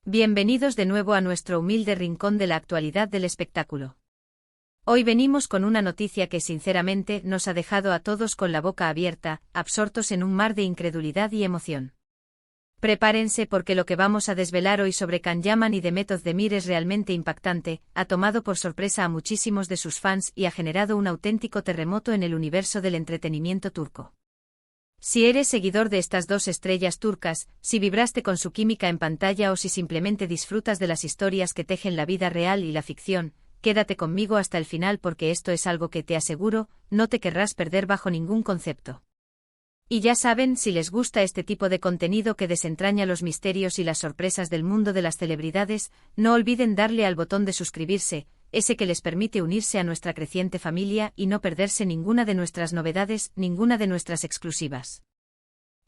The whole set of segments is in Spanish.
Bienvenidos de nuevo a nuestro humilde rincón de la actualidad del espectáculo. Hoy venimos con una noticia que sinceramente nos ha dejado a todos con la boca abierta, absortos en un mar de incredulidad y emoción. Prepárense porque lo que vamos a desvelar hoy sobre Can Yaman y Demet Özdemir es realmente impactante, ha tomado por sorpresa a muchísimos de sus fans y ha generado un auténtico terremoto en el universo del entretenimiento turco. Si eres seguidor de estas dos estrellas turcas, si vibraste con su química en pantalla o si simplemente disfrutas de las historias que tejen la vida real y la ficción, quédate conmigo hasta el final porque esto es algo que te aseguro, no te querrás perder bajo ningún concepto. Y ya saben, si les gusta este tipo de contenido que desentraña los misterios y las sorpresas del mundo de las celebridades, no olviden darle al botón de suscribirse, ese que les permite unirse a nuestra creciente familia y no perderse ninguna de nuestras novedades, ninguna de nuestras exclusivas.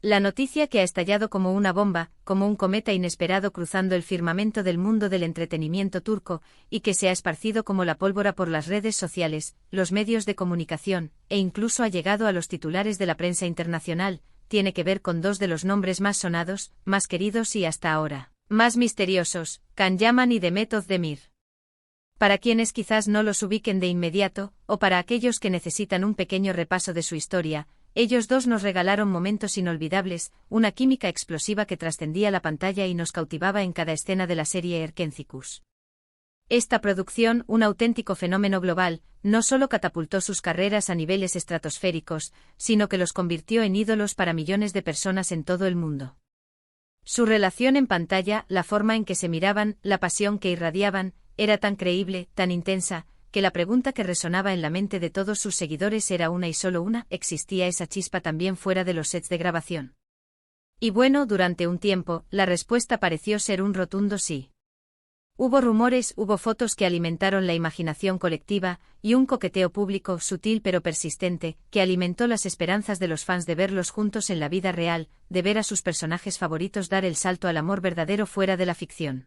La noticia que ha estallado como una bomba, como un cometa inesperado cruzando el firmamento del mundo del entretenimiento turco, y que se ha esparcido como la pólvora por las redes sociales, los medios de comunicación, e incluso ha llegado a los titulares de la prensa internacional, tiene que ver con dos de los nombres más sonados, más queridos y hasta ahora, más misteriosos, Can Yaman y Demet Özdemir. Para quienes quizás no los ubiquen de inmediato, o para aquellos que necesitan un pequeño repaso de su historia, ellos dos nos regalaron momentos inolvidables, una química explosiva que trascendía la pantalla y nos cautivaba en cada escena de la serie Erkenzicus. Esta producción, un auténtico fenómeno global, no solo catapultó sus carreras a niveles estratosféricos, sino que los convirtió en ídolos para millones de personas en todo el mundo. Su relación en pantalla, la forma en que se miraban, la pasión que irradiaban, era tan creíble, tan intensa, que la pregunta que resonaba en la mente de todos sus seguidores era una y solo una: ¿existía esa chispa también fuera de los sets de grabación? Y bueno, durante un tiempo, la respuesta pareció ser un rotundo sí. Hubo rumores, hubo fotos que alimentaron la imaginación colectiva, y un coqueteo público, sutil pero persistente, que alimentó las esperanzas de los fans de verlos juntos en la vida real, de ver a sus personajes favoritos dar el salto al amor verdadero fuera de la ficción.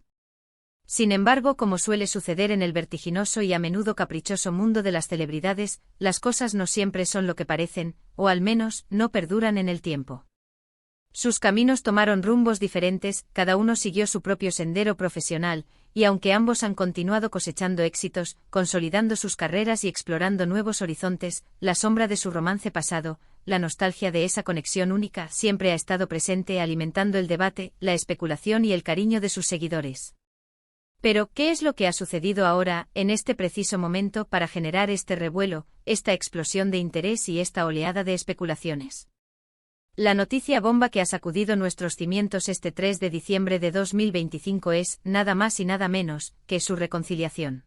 Sin embargo, como suele suceder en el vertiginoso y a menudo caprichoso mundo de las celebridades, las cosas no siempre son lo que parecen, o al menos, no perduran en el tiempo. Sus caminos tomaron rumbos diferentes, cada uno siguió su propio sendero profesional, y aunque ambos han continuado cosechando éxitos, consolidando sus carreras y explorando nuevos horizontes, la sombra de su romance pasado, la nostalgia de esa conexión única, siempre ha estado presente alimentando el debate, la especulación y el cariño de sus seguidores. Pero, ¿qué es lo que ha sucedido ahora, en este preciso momento, para generar este revuelo, esta explosión de interés y esta oleada de especulaciones? La noticia bomba que ha sacudido nuestros cimientos este 3 de diciembre de 2025 es, nada más y nada menos, que su reconciliación.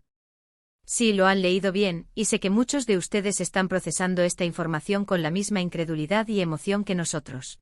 Sí, lo han leído bien, y sé que muchos de ustedes están procesando esta información con la misma incredulidad y emoción que nosotros.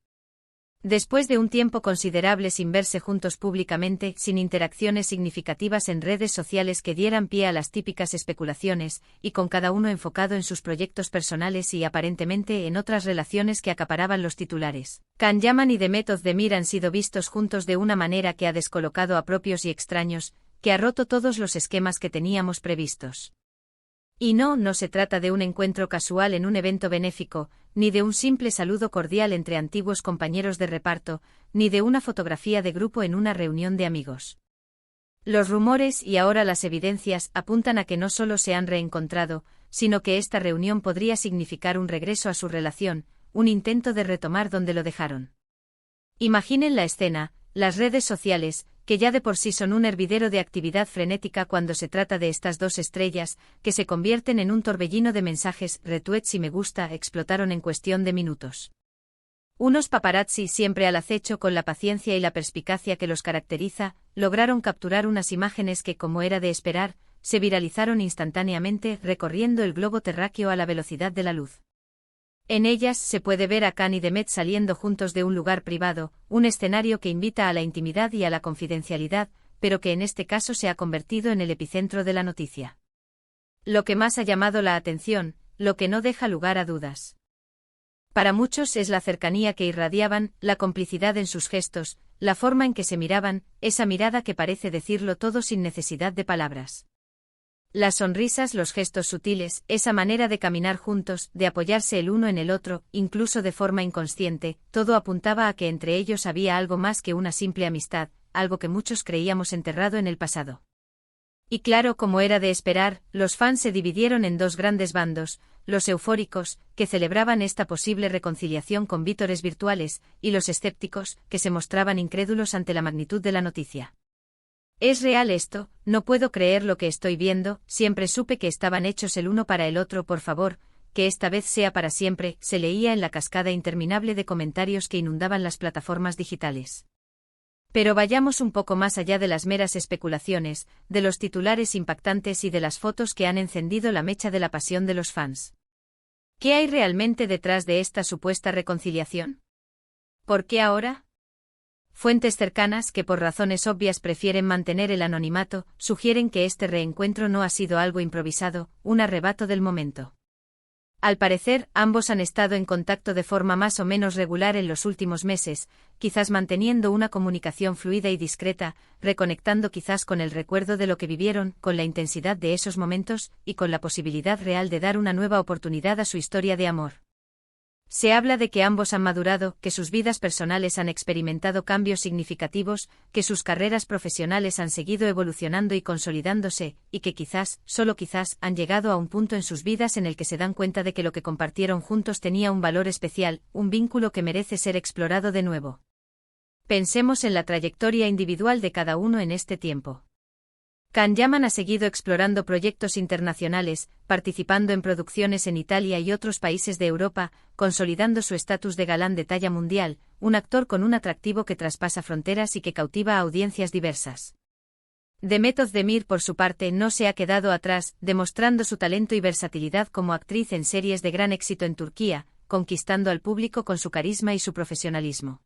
Después de un tiempo considerable sin verse juntos públicamente, sin interacciones significativas en redes sociales que dieran pie a las típicas especulaciones, y con cada uno enfocado en sus proyectos personales y aparentemente en otras relaciones que acaparaban los titulares, Can Yaman y Demet Özdemir han sido vistos juntos de una manera que ha descolocado a propios y extraños, que ha roto todos los esquemas que teníamos previstos. Y no se trata de un encuentro casual en un evento benéfico, ni de un simple saludo cordial entre antiguos compañeros de reparto, ni de una fotografía de grupo en una reunión de amigos. Los rumores y ahora las evidencias apuntan a que no solo se han reencontrado, sino que esta reunión podría significar un regreso a su relación, un intento de retomar donde lo dejaron. Imaginen la escena, las redes sociales, que ya de por sí son un hervidero de actividad frenética cuando se trata de estas dos estrellas, que se convierten en un torbellino de mensajes, retweets y me gusta explotaron en cuestión de minutos. Unos paparazzi siempre al acecho con la paciencia y la perspicacia que los caracteriza, lograron capturar unas imágenes que, como era de esperar, se viralizaron instantáneamente recorriendo el globo terráqueo a la velocidad de la luz. En ellas se puede ver a Can y Demet saliendo juntos de un lugar privado, un escenario que invita a la intimidad y a la confidencialidad, pero que en este caso se ha convertido en el epicentro de la noticia. Lo que más ha llamado la atención, lo que no deja lugar a dudas. Para muchos es la cercanía que irradiaban, la complicidad en sus gestos, la forma en que se miraban, esa mirada que parece decirlo todo sin necesidad de palabras. Las sonrisas, los gestos sutiles, esa manera de caminar juntos, de apoyarse el uno en el otro, incluso de forma inconsciente, todo apuntaba a que entre ellos había algo más que una simple amistad, algo que muchos creíamos enterrado en el pasado. Y claro, como era de esperar, los fans se dividieron en dos grandes bandos, los eufóricos, que celebraban esta posible reconciliación con vítores virtuales, y los escépticos, que se mostraban incrédulos ante la magnitud de la noticia. ¿Es real esto? No puedo creer lo que estoy viendo, siempre supe que estaban hechos el uno para el otro, por favor, que esta vez sea para siempre, se leía en la cascada interminable de comentarios que inundaban las plataformas digitales. Pero vayamos un poco más allá de las meras especulaciones, de los titulares impactantes y de las fotos que han encendido la mecha de la pasión de los fans. ¿Qué hay realmente detrás de esta supuesta reconciliación? ¿Por qué ahora? Fuentes cercanas, que por razones obvias prefieren mantener el anonimato, sugieren que este reencuentro no ha sido algo improvisado, un arrebato del momento. Al parecer, ambos han estado en contacto de forma más o menos regular en los últimos meses, quizás manteniendo una comunicación fluida y discreta, reconectando quizás con el recuerdo de lo que vivieron, con la intensidad de esos momentos, y con la posibilidad real de dar una nueva oportunidad a su historia de amor. Se habla de que ambos han madurado, que sus vidas personales han experimentado cambios significativos, que sus carreras profesionales han seguido evolucionando y consolidándose, y que quizás, solo quizás, han llegado a un punto en sus vidas en el que se dan cuenta de que lo que compartieron juntos tenía un valor especial, un vínculo que merece ser explorado de nuevo. Pensemos en la trayectoria individual de cada uno en este tiempo. Can Yaman ha seguido explorando proyectos internacionales, participando en producciones en Italia y otros países de Europa, consolidando su estatus de galán de talla mundial, un actor con un atractivo que traspasa fronteras y que cautiva a audiencias diversas. Demet Özdemir, por su parte, no se ha quedado atrás, demostrando su talento y versatilidad como actriz en series de gran éxito en Turquía, conquistando al público con su carisma y su profesionalismo.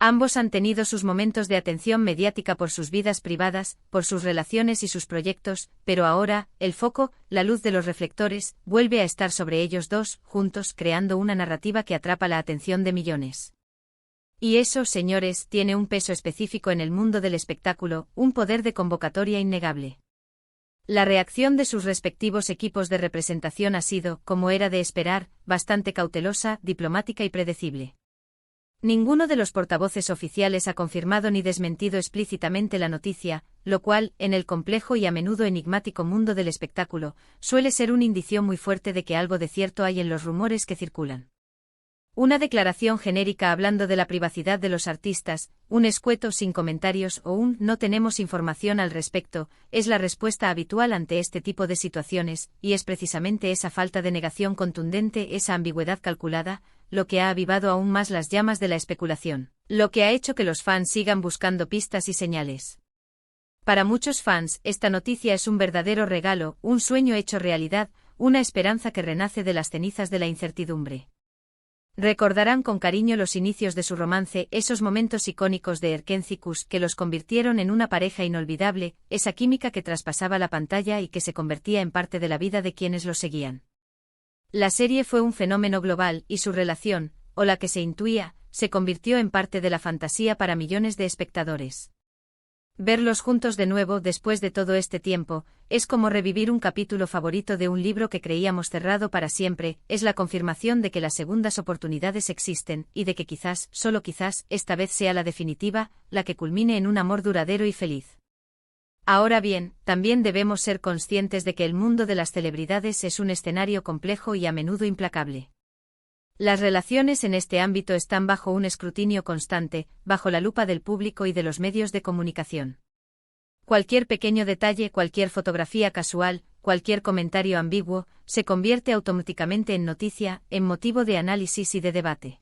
Ambos han tenido sus momentos de atención mediática por sus vidas privadas, por sus relaciones y sus proyectos, pero ahora, el foco, la luz de los reflectores, vuelve a estar sobre ellos dos, juntos, creando una narrativa que atrapa la atención de millones. Y eso, señores, tiene un peso específico en el mundo del espectáculo, un poder de convocatoria innegable. La reacción de sus respectivos equipos de representación ha sido, como era de esperar, bastante cautelosa, diplomática y predecible. Ninguno de los portavoces oficiales ha confirmado ni desmentido explícitamente la noticia, lo cual, en el complejo y a menudo enigmático mundo del espectáculo, suele ser un indicio muy fuerte de que algo de cierto hay en los rumores que circulan. Una declaración genérica hablando de la privacidad de los artistas, un escueto sin comentarios o un "no tenemos información al respecto", es la respuesta habitual ante este tipo de situaciones, y es precisamente esa falta de negación contundente, esa ambigüedad calculada, lo que ha avivado aún más las llamas de la especulación, lo que ha hecho que los fans sigan buscando pistas y señales. Para muchos fans, esta noticia es un verdadero regalo, un sueño hecho realidad, una esperanza que renace de las cenizas de la incertidumbre. Recordarán con cariño los inicios de su romance, esos momentos icónicos de Erkencikus que los convirtieron en una pareja inolvidable, esa química que traspasaba la pantalla y que se convertía en parte de la vida de quienes los seguían. La serie fue un fenómeno global, y su relación, o la que se intuía, se convirtió en parte de la fantasía para millones de espectadores. Verlos juntos de nuevo después de todo este tiempo, es como revivir un capítulo favorito de un libro que creíamos cerrado para siempre, es la confirmación de que las segundas oportunidades existen, y de que quizás, solo quizás, esta vez sea la definitiva, la que culmine en un amor duradero y feliz. Ahora bien, también debemos ser conscientes de que el mundo de las celebridades es un escenario complejo y a menudo implacable. Las relaciones en este ámbito están bajo un escrutinio constante, bajo la lupa del público y de los medios de comunicación. Cualquier pequeño detalle, cualquier fotografía casual, cualquier comentario ambiguo, se convierte automáticamente en noticia, en motivo de análisis y de debate.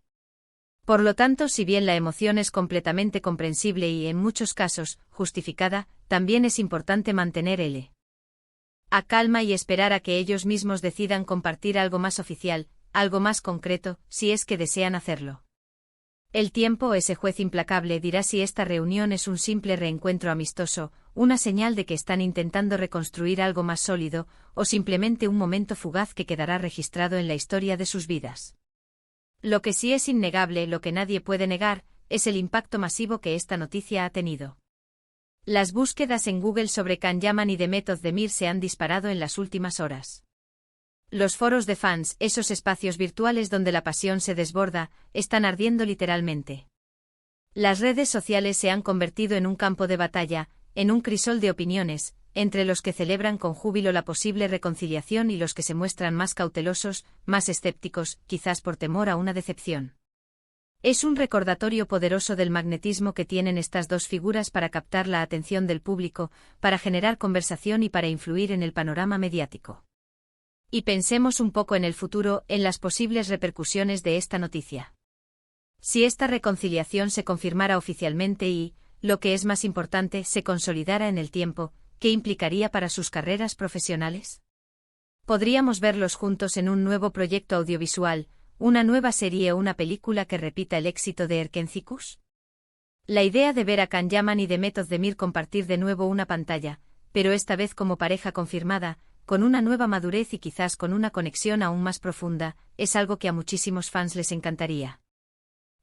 Por lo tanto, si bien la emoción es completamente comprensible y, en muchos casos, justificada, también es importante mantener a calma y esperar a que ellos mismos decidan compartir algo más oficial, algo más concreto, si es que desean hacerlo. El tiempo, ese juez implacable, dirá si esta reunión es un simple reencuentro amistoso, una señal de que están intentando reconstruir algo más sólido, o simplemente un momento fugaz que quedará registrado en la historia de sus vidas. Lo que sí es innegable, lo que nadie puede negar, es el impacto masivo que esta noticia ha tenido. Las búsquedas en Google sobre Can Yaman y Demet Özdemir se han disparado en las últimas horas. Los foros de fans, esos espacios virtuales donde la pasión se desborda, están ardiendo literalmente. Las redes sociales se han convertido en un campo de batalla, en un crisol de opiniones, entre los que celebran con júbilo la posible reconciliación y los que se muestran más cautelosos, más escépticos, quizás por temor a una decepción. Es un recordatorio poderoso del magnetismo que tienen estas dos figuras para captar la atención del público, para generar conversación y para influir en el panorama mediático. Y pensemos un poco en el futuro, en las posibles repercusiones de esta noticia. Si esta reconciliación se confirmara oficialmente y, lo que es más importante, se consolidara en el tiempo, ¿qué implicaría para sus carreras profesionales? ¿Podríamos verlos juntos en un nuevo proyecto audiovisual, una nueva serie o una película que repita el éxito de Erkencikus? La idea de ver a Can Yaman y Demet Özdemir compartir de nuevo una pantalla, pero esta vez como pareja confirmada, con una nueva madurez y quizás con una conexión aún más profunda, es algo que a muchísimos fans les encantaría.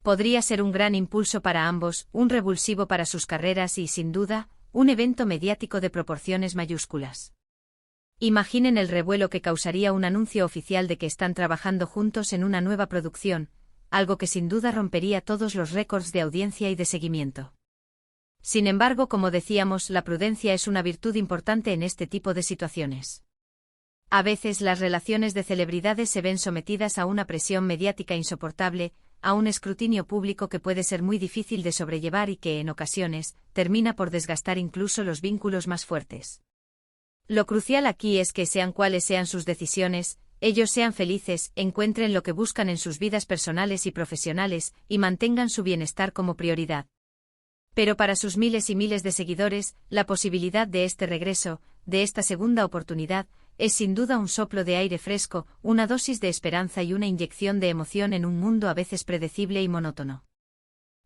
Podría ser un gran impulso para ambos, un revulsivo para sus carreras y, sin duda, un evento mediático de proporciones mayúsculas. Imaginen el revuelo que causaría un anuncio oficial de que están trabajando juntos en una nueva producción, algo que sin duda rompería todos los récords de audiencia y de seguimiento. Sin embargo, como decíamos, la prudencia es una virtud importante en este tipo de situaciones. A veces las relaciones de celebridades se ven sometidas a una presión mediática insoportable, a un escrutinio público que puede ser muy difícil de sobrellevar y que, en ocasiones, termina por desgastar incluso los vínculos más fuertes. Lo crucial aquí es que, sean cuales sean sus decisiones, ellos sean felices, encuentren lo que buscan en sus vidas personales y profesionales, y mantengan su bienestar como prioridad. Pero para sus miles y miles de seguidores, la posibilidad de este regreso, de esta segunda oportunidad, es sin duda un soplo de aire fresco, una dosis de esperanza y una inyección de emoción en un mundo a veces predecible y monótono.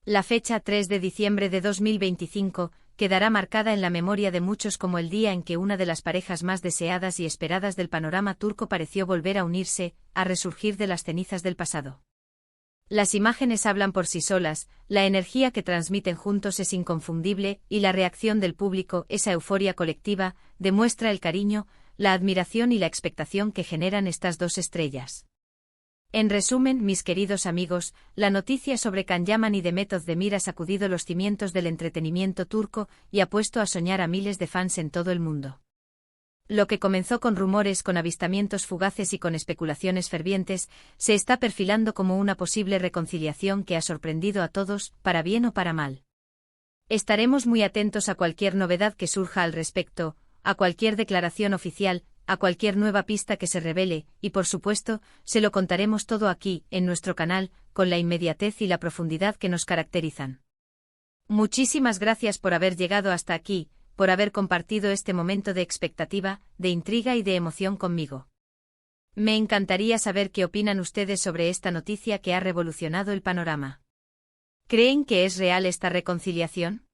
La fecha 3 de diciembre de 2025 quedará marcada en la memoria de muchos como el día en que una de las parejas más deseadas y esperadas del panorama turco pareció volver a unirse, a resurgir de las cenizas del pasado. Las imágenes hablan por sí solas, la energía que transmiten juntos es inconfundible y la reacción del público, esa euforia colectiva, demuestra el cariño, la admiración y la expectación que generan estas dos estrellas. En resumen, mis queridos amigos, la noticia sobre Can Yaman y Demet Özdemir ha sacudido los cimientos del entretenimiento turco y ha puesto a soñar a miles de fans en todo el mundo. Lo que comenzó con rumores, con avistamientos fugaces y con especulaciones fervientes, se está perfilando como una posible reconciliación que ha sorprendido a todos, para bien o para mal. Estaremos muy atentos a cualquier novedad que surja al respecto, a cualquier declaración oficial, a cualquier nueva pista que se revele, y por supuesto, se lo contaremos todo aquí, en nuestro canal, con la inmediatez y la profundidad que nos caracterizan. Muchísimas gracias por haber llegado hasta aquí, por haber compartido este momento de expectativa, de intriga y de emoción conmigo. Me encantaría saber qué opinan ustedes sobre esta noticia que ha revolucionado el panorama. ¿Creen que es real esta reconciliación?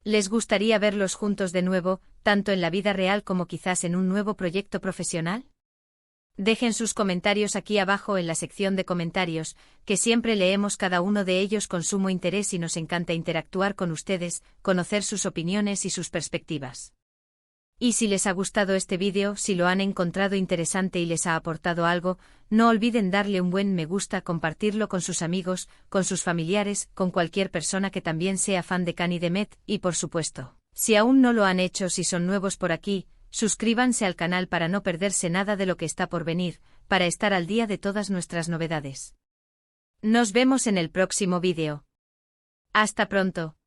¿Les gustaría verlos juntos de nuevo, tanto en la vida real como quizás en un nuevo proyecto profesional? Dejen sus comentarios aquí abajo en la sección de comentarios, que siempre leemos cada uno de ellos con sumo interés y nos encanta interactuar con ustedes, conocer sus opiniones y sus perspectivas. Y si les ha gustado este vídeo, si lo han encontrado interesante y les ha aportado algo, no olviden darle un buen me gusta, compartirlo con sus amigos, con sus familiares, con cualquier persona que también sea fan de Can y Demet, y por supuesto, si aún no lo han hecho, si son nuevos por aquí, suscríbanse al canal para no perderse nada de lo que está por venir, para estar al día de todas nuestras novedades. Nos vemos en el próximo vídeo. Hasta pronto.